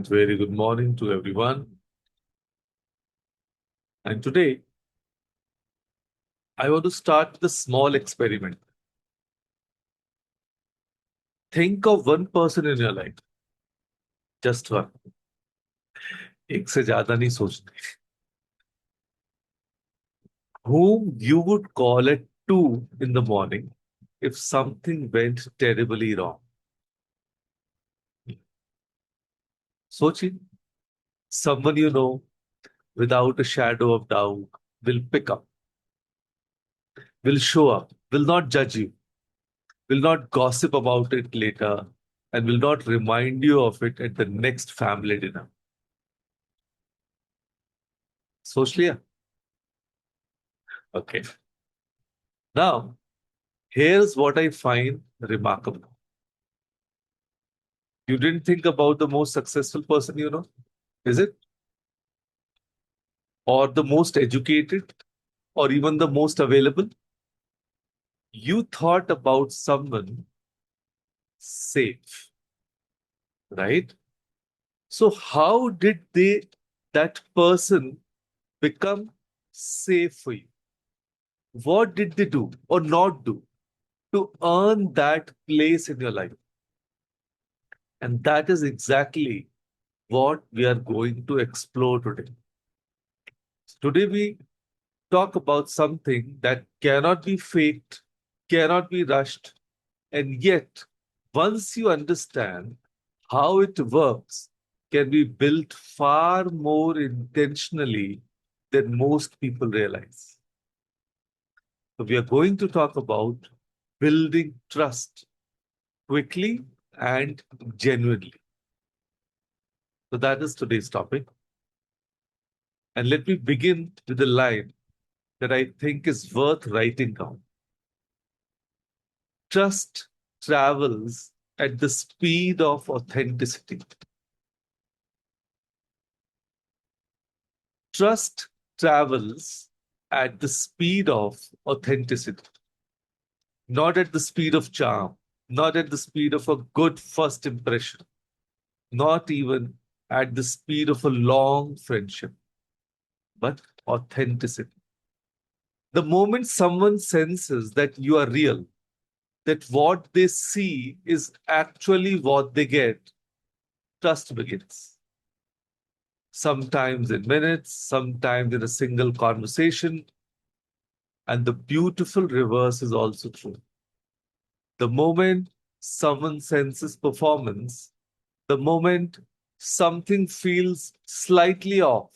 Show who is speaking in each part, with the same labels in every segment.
Speaker 1: Very good morning to everyone. And today, I want to start with a small experiment. Think of one person in your life, just one. एक से ज्यादा नहीं सोचना. Whom you would call at 2 in the morning if something went terribly wrong. सोचिए, someone you know without a shadow of doubt will pick up, will show up, will not judge you, will not gossip about it later, and will not remind you of it at the next family dinner. सोच लिया? Okay. Now, here's what I find remarkable. You didn't think about the most successful person you know, is it? Or the most educated, or even the most available? You thought about someone safe, right? So how did that person become safe for you? What did they do or not do to earn that place in your life? And that is exactly what we are going to explore today. Today, we talk about something that cannot be faked, cannot be rushed, and yet, once you understand how it works, can be built far more intentionally than most people realize. So, we are going to talk about building trust quickly and genuinely. So, that is today's topic. And let me begin with a line that I think is worth writing down. Trust travels at the speed of authenticity. Trust travels at the speed of authenticity, not at the speed of charm, not at the speed of a good first impression, not even at the speed of a long friendship, but authenticity. The moment someone senses that you are real, that what they see is actually what they get, trust begins. Sometimes in minutes, sometimes in a single conversation. And the beautiful reverse is also true. The moment someone senses performance, the moment something feels slightly off,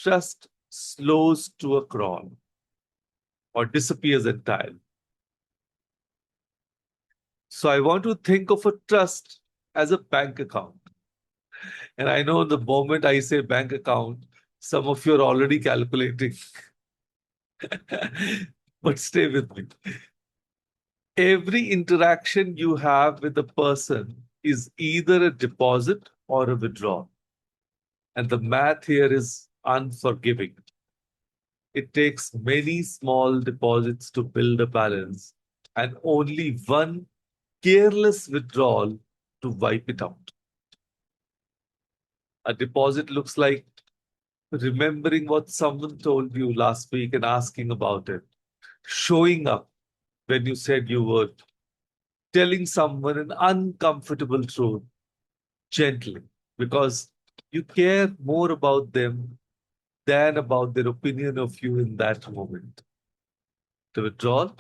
Speaker 1: trust slows to a crawl or disappears entirely. So I want to think of a trust as a bank account. And I know the moment I say bank account, some of you are already calculating. But stay with me. Every interaction you have with a person is either a deposit or a withdrawal. And the math here is unforgiving. It takes many small deposits to build a balance and only one careless withdrawal to wipe it out. A deposit looks like remembering what someone told you last week and asking about it, showing up when you said you would, telling someone an uncomfortable truth gently because you care more about them than about their opinion of you in that moment. The withdrawal,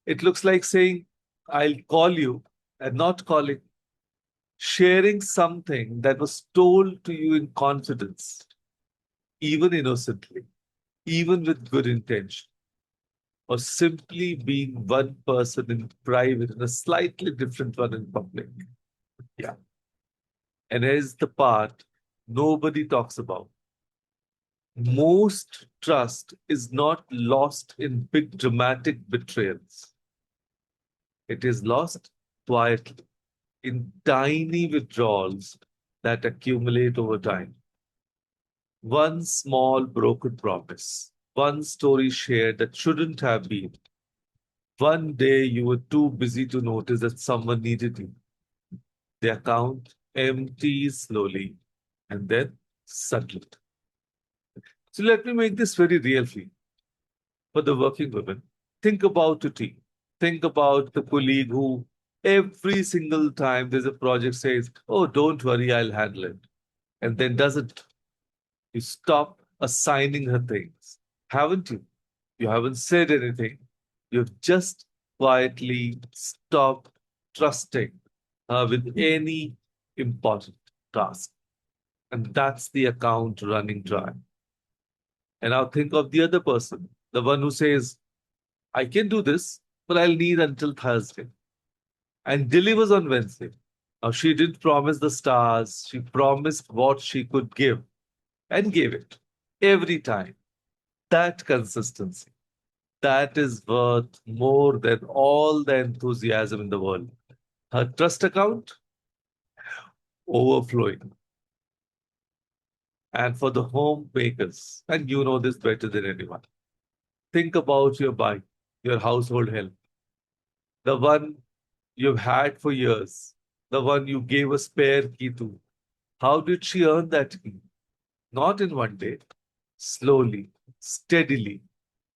Speaker 1: it looks like saying, I'll call you and not calling, sharing something that was told to you in confidence, even innocently, even with good intention, or simply being one person in private and a slightly different one in public. Yeah. And here's the part nobody talks about. Most trust is not lost in big dramatic betrayals. It is lost quietly in tiny withdrawals that accumulate over time. One small broken promise, one story shared that shouldn't have been. One day you were too busy to notice that someone needed you. The account empty slowly, and then settle it. So let me make this very real for the working women. Think about your team. Think about the colleague who every single time there's a project says, "Oh, don't worry, I'll handle it," and then doesn't. You stop assigning her things, haven't you? You haven't said anything. You've just quietly stopped trusting her with any important task. And that's the account running dry. And now think of the other person, the one who says, "I can do this, but I'll need until Thursday," and delivers on Wednesday. Now, she didn't promise the stars, she promised what she could give and gave it every time. That consistency, that is worth more than all the enthusiasm in the world. Her trust account overflowing. And for the homemakers, and you know this better than anyone, think about your bike, your household help, the one you've had for years, the one you gave a spare key to. How did she earn that key? Not in one day, slowly, steadily.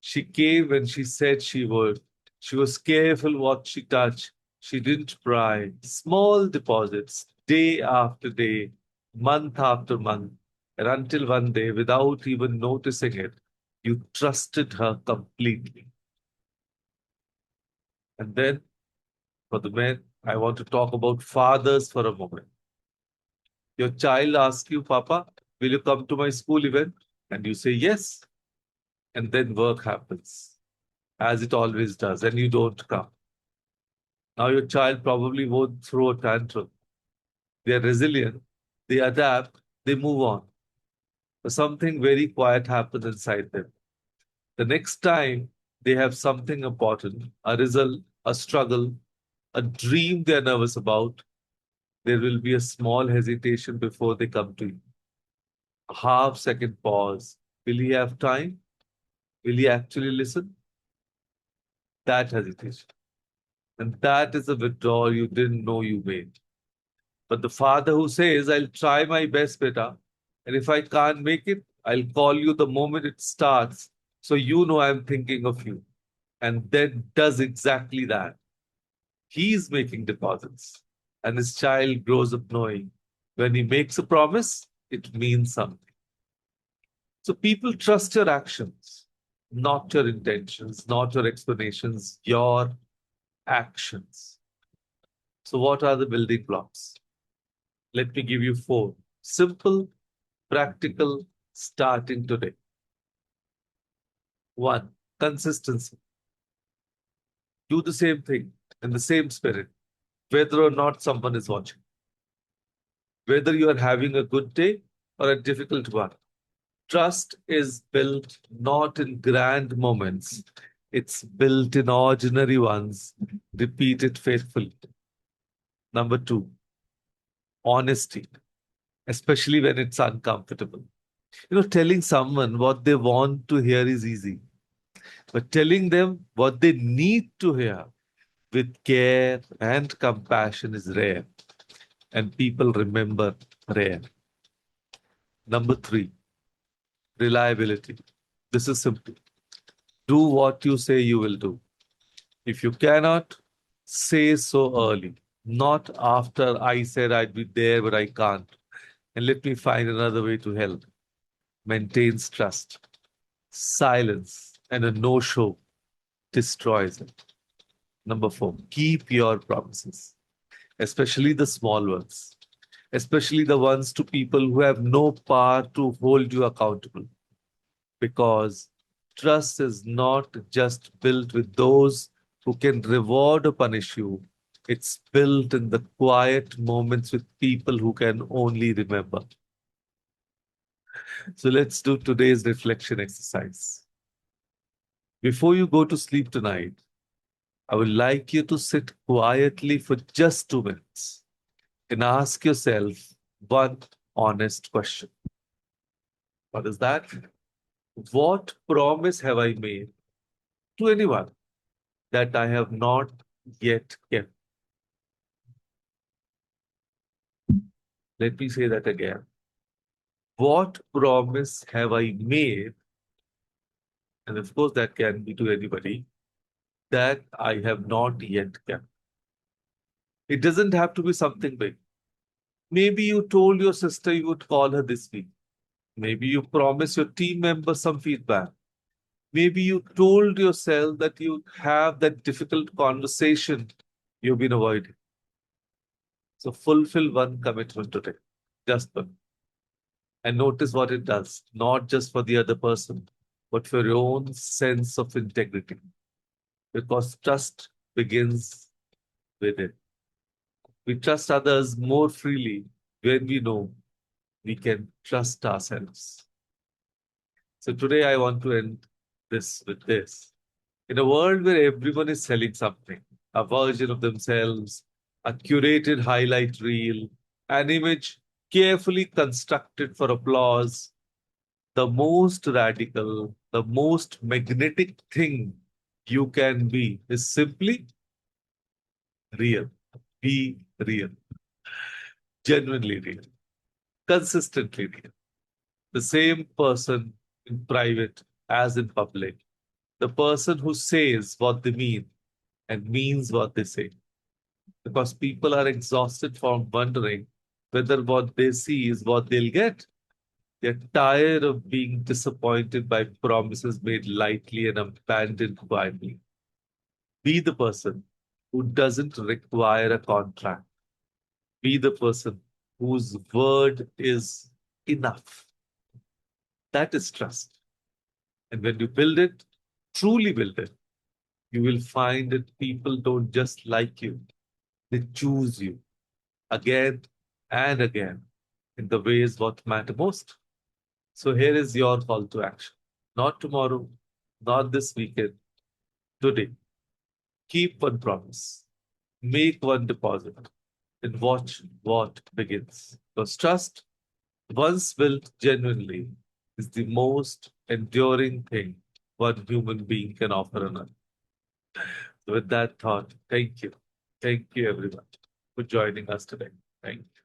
Speaker 1: She came when she said she would. She was careful what she touched. She didn't pry. Small deposits, day after day, month after month. And until one day, without even noticing it, you trusted her completely. And then, for the men, I want to talk about fathers for a moment. Your child asks you, "Papa, will you come to my school event?" And you say yes. And then work happens, as it always does, and you don't come. Now your child probably won't throw a tantrum. They are resilient, they adapt, they move on. But something very quiet happens inside them. The next time they have something important, a result, a struggle, a dream they're nervous about, there will be a small hesitation before they come to you. A half second pause. Will he have time? Will he actually listen? That hesitation. And that is a withdrawal you didn't know you made. But the father who says, "I'll try my best, beta, and if I can't make it, I'll call you the moment it starts, so you know I'm thinking of you," and then does exactly that. He's making deposits, and his child grows up knowing when he makes a promise, it means something. So people trust your actions, not your intentions, not your explanations, your actions. So, what are the building blocks? Let me give you four simple, practical, starting today. One, consistency. Do the same thing in the same spirit, whether or not someone is watching, whether you are having a good day or a difficult one. Trust is built not in grand moments, it's built in ordinary ones. Repeat it faithfully. Number two, honesty, especially when it's uncomfortable. Telling someone what they want to hear is easy, but telling them what they need to hear with care and compassion is rare, and people remember rare. Number three, reliability. This is simple. Do what you say you will do. If you cannot, say so early, not after I said I'd be there, but I can't. And let me find another way to help. Maintains trust. Silence and a no show destroys it. Number four, keep your promises, especially the small ones, especially the ones to people who have no power to hold you accountable. Because trust is not just built with those who can reward or punish you, it's built in the quiet moments with people who can only remember. So let's do today's reflection exercise. Before you go to sleep tonight, I would like you to sit quietly for just 2 minutes and ask yourself one honest question. What is that? What promise have I made to anyone that I have not yet kept? Let me say that again. What promise have I made? And of course, that can be to anybody that I have not yet kept. It doesn't have to be something big. Maybe you told your sister you would call her this week. Maybe you promised your team member some feedback. Maybe you told yourself that you have that difficult conversation you've been avoiding. So fulfill one commitment today, just one. And notice what it does, not just for the other person, but for your own sense of integrity. Because trust begins with it. We trust others more freely when we know we can trust ourselves. So today I want to end this with this. In a world where everyone is selling something, a version of themselves, a curated highlight reel, an image carefully constructed for applause, the most radical, the most magnetic thing you can be is simply real. Be real, genuinely real, consistently real. The same person in private as in public. The person who says what they mean and means what they say. Because people are exhausted from wondering whether what they see is what they'll get. They're tired of being disappointed by promises made lightly and abandoned quietly. Be the person who doesn't require a contract. Be the person whose word is enough. That is trust. And when you build it, truly build it, you will find that people don't just like you, they choose you again and again in the ways what matter most. So here is your call to action. Not tomorrow, not this weekend, today. Keep one promise, make one deposit, and watch what begins. Because trust, once built genuinely, is the most enduring thing one human being can offer another. So with that thought, thank you. Thank you, everyone, for joining us today. Thank you.